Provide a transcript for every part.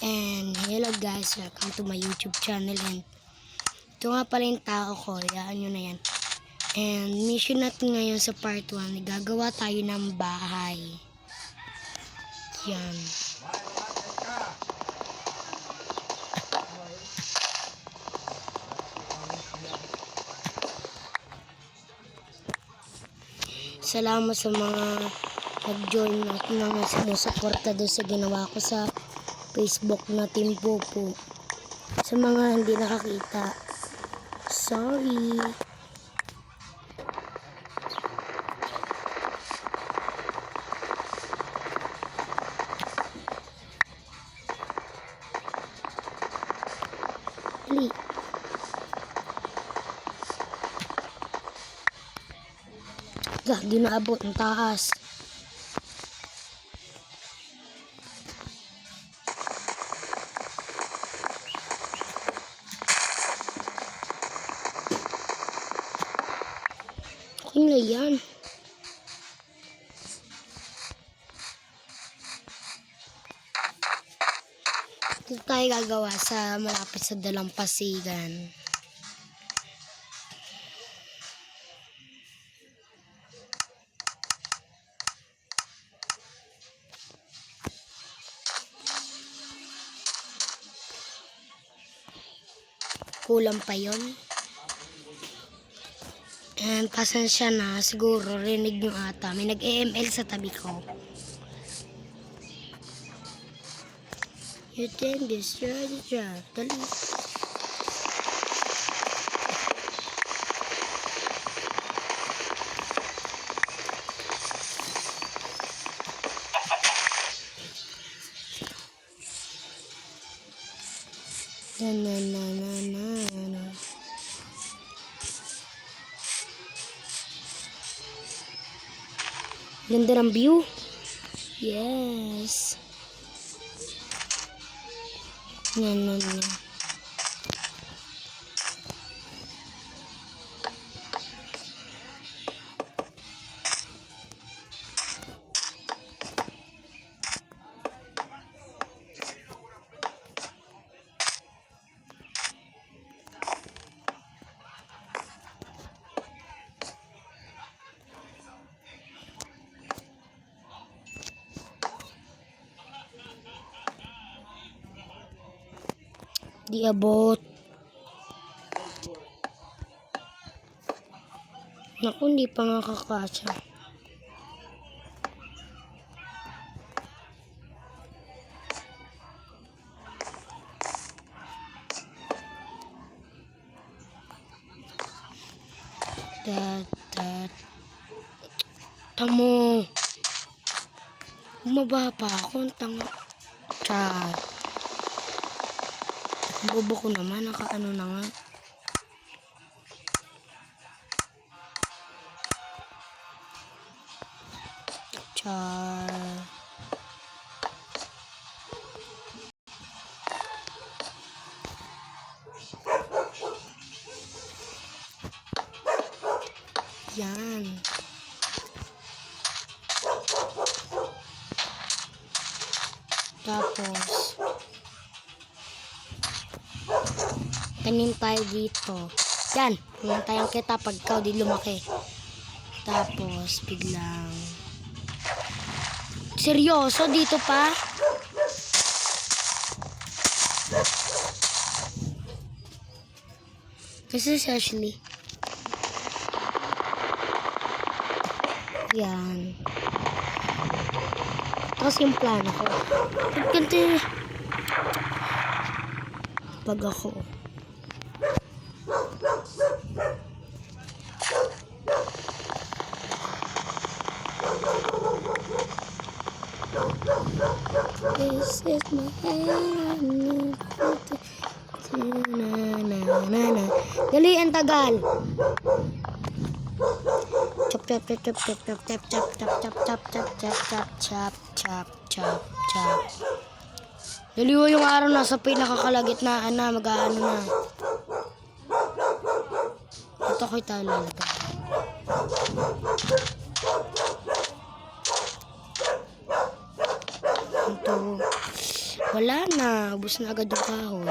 And hello guys, welcome to my YouTube channel. And ito nga pala yung tao ko, yaan nyo na yan. And mission natin ngayon sa part 1, gagawa tayo ng bahay. Yan. Salamat sa mga nag-join at mga sumusuporta doon sa ginawa ko sa Facebook na Team Popo. Sa mga hindi nakakita, sorry. Dali. Di naabot ang taas. Okay na yan. Ito tayo gagawa sa malapit sa Dalampasigan. Kulang pa yon. And pasensya na, siguro rinig nyo ata. May nag-EML sa tabi ko. You think this you're the job. Dali. Na. Ganda ng view. Yes. Na. Di abot. Naku, hindi pa nga kakasya. Tamo. Bumaba pa ako. Tanga. Char. Bobo ko naman, nakaano na nga. Char. Yan. Tapos tanim tayo dito. Yan. Pumuntayan kita pag ikaw di lumaki. Tapos, biglang. Seryoso? Dito pa? This is Ashley. Yan. Tapos yung plano ko. Pagkanti. Pag ako. This is my hand. Na. Dali, ang tagal. Chop. Dali mo yung araw na sa pinakakalagitnaan na, mag-aano na. Ito ko'y tayo lalagay. Ito. Wala na. Ubus na agad yung kahoy.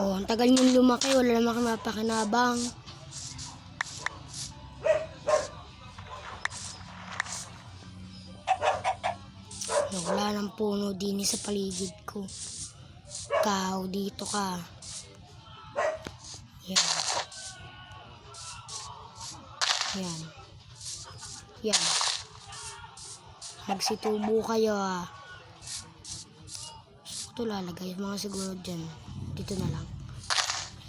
Oh, ang tagal niyong lumaki. Wala naman kami mapakinabang. Wala ng puno din sa paligid ko. Ikaw, dito ka. Yan. Yan. Yan. Magsitubo kayo ah. Ito lalagay. Mga siguro dyan. Dito na lang.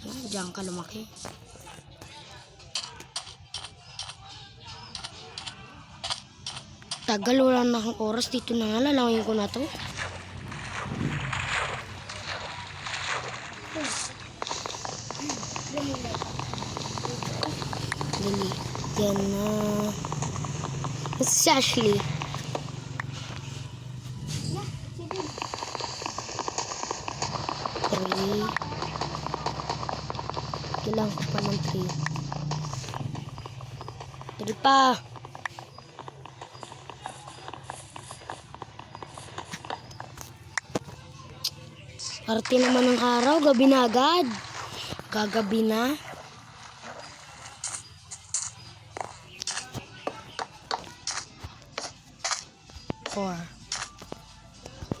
Yan, dyan ka lumaki. Tagal, wala na akong oras. Dito na nga, lalangin ko na to. Dali. Yan na. Si Ashley. Three. Kailangan ko pa ng 3. 3 pa. Arte naman ng araw, gabi na agad. Gagabi na. Four.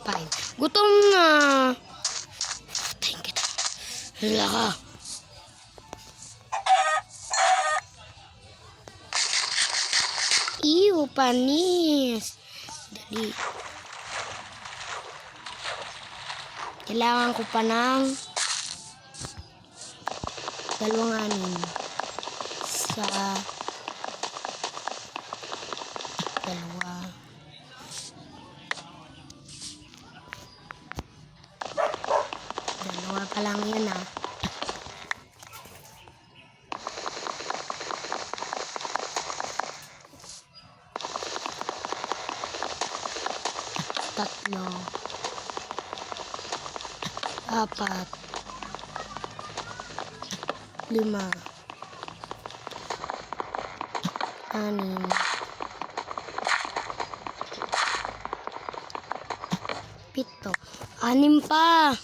5. Gutom na. Thank you. Hala ka. Ew, panis. Dali. Kailangan ko pa ng 2 anin sa 2. 2 pa lang yun ah. Tatlo. 4. 5. 6. 7. 6 pa.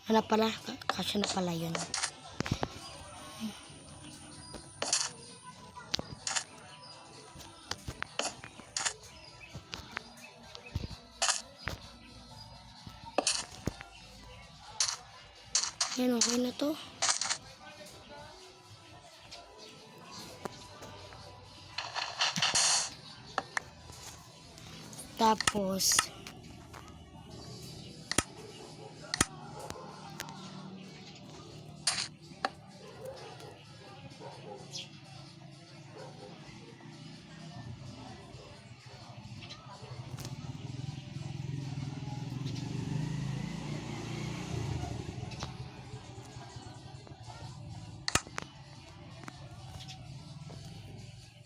Ano pala? Kasya na pala yun. Yan, okay na to. Tapos,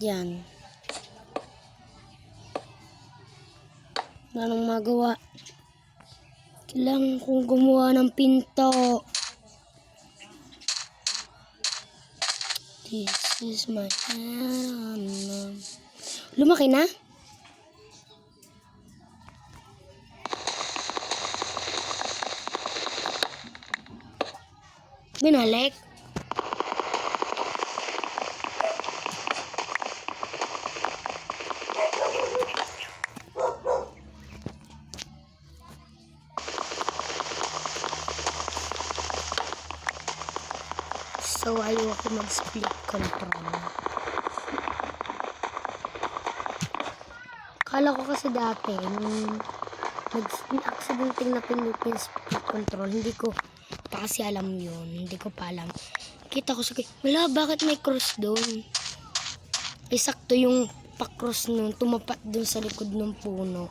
yan. Anong magawa? Kailangan kong gumawa ng pinto. This is my hand. Lumaki na? Binalik? So, ayoko mag-split control. Kala ko kasi dati, nung nag-accidental na pinutin split control, hindi ko pa kasi alam yun. Hindi ko pa alam. Kita ko sa wala, bakit may cross doon? Ay, sakto yung pa-cross nun, tumapat doon sa likod ng puno.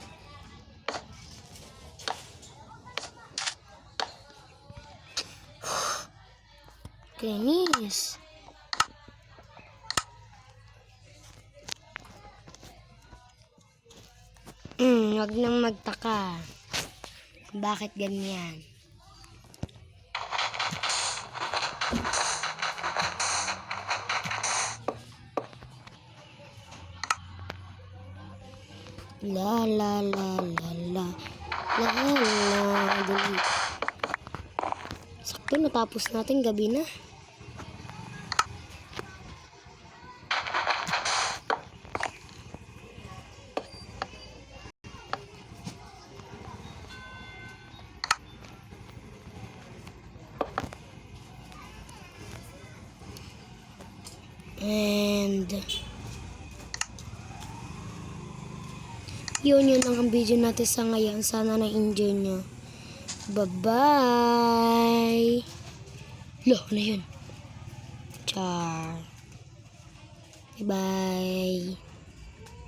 Kenis. Wag nang magtaka. Bakit ganyan? La la la la la la la dali. Sakto natapos natin, gabi na. And yun lang ang video natin sa ngayon. Sana na-enjoy nyo. Bye-bye. Loh, ano yun? Char. Bye-bye.